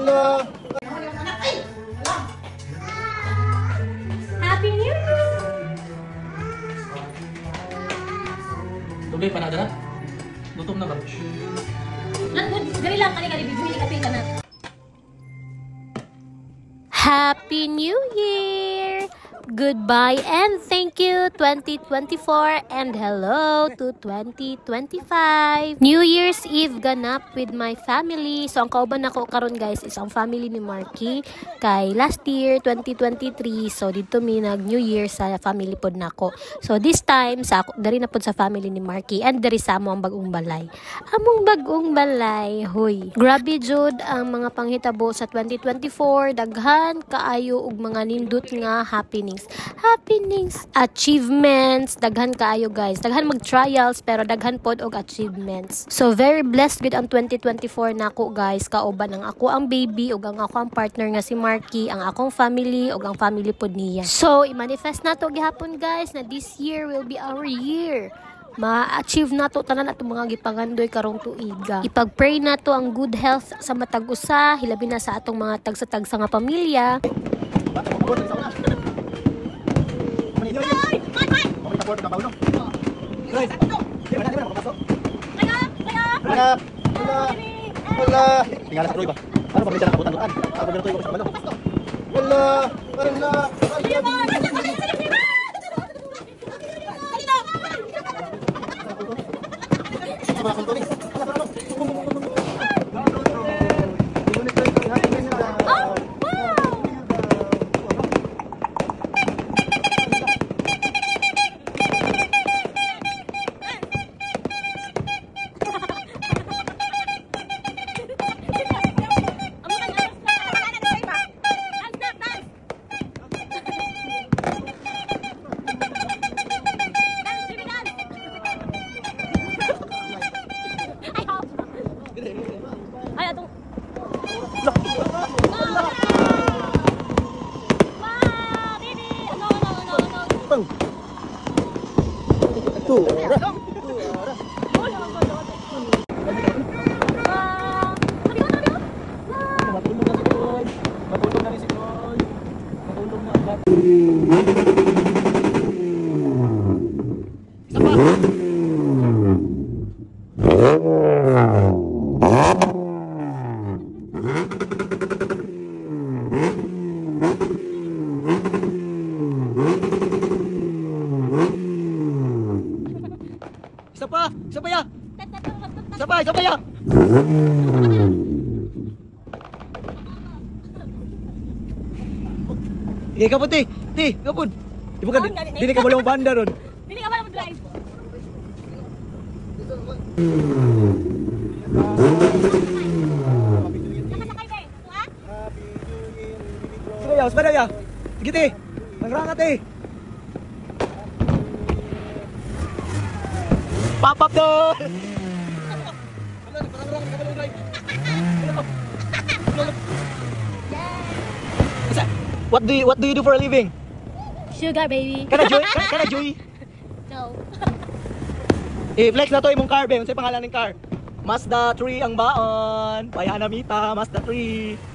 Wala. Happy New Year! Dugay pa na dala? Gutom na ba? Gari lang, kani bibili ka pila na. Happy New Year! Goodbye and thank you 2024 and hello to 2025. New Year's Eve ganap with my family. So ang kauban nako karon guys is ang family ni Marky kay last year 2023. So dito mi nag New Year sa family pod nako. So this time sa ako dari na pod sa family ni Marky and dari sa amo ang bagong balay. Among bagong balay, hoy. Grabe jud ang mga panghitabo sa 2024, daghan kaayo og mga nindot nga happenings, achievements, daghan kaayo guys. Daghan mag-trials pero daghan pod og achievements. So very blessed gud ang 2024 nako guys. Kauban ang ako ang baby ug ang ako ang partner nga si Marky, ang akong family ug ang family pod niya. So i-manifest nato gihapon guys na this year will be our year. Ma-achieve nato tanan ato mga gipangandoy karong tuiga. Ipag-pray nato ang good health sa matag usa, hilabi na sa atong mga tagsa-tagsa nga pamilya. Wala. Tingala sa tuloy ba? Ano ba siya nakabutan-butan? Ako ba tuloy ko sa malo? Wala. Isa pa ya. Ikaw kapon ti, kapon. Di ba dili ka wala mo banda ron. Dili ka wala mo drive. Sepeda ya. Sige Nangrangat Pop doon. What do you do for a living? Sugar baby. Kana Joy? No. I-flex na to imong car, be. Unsay pangalan ng car? Mazda 3 ang baon. Payanamita, Mazda 3.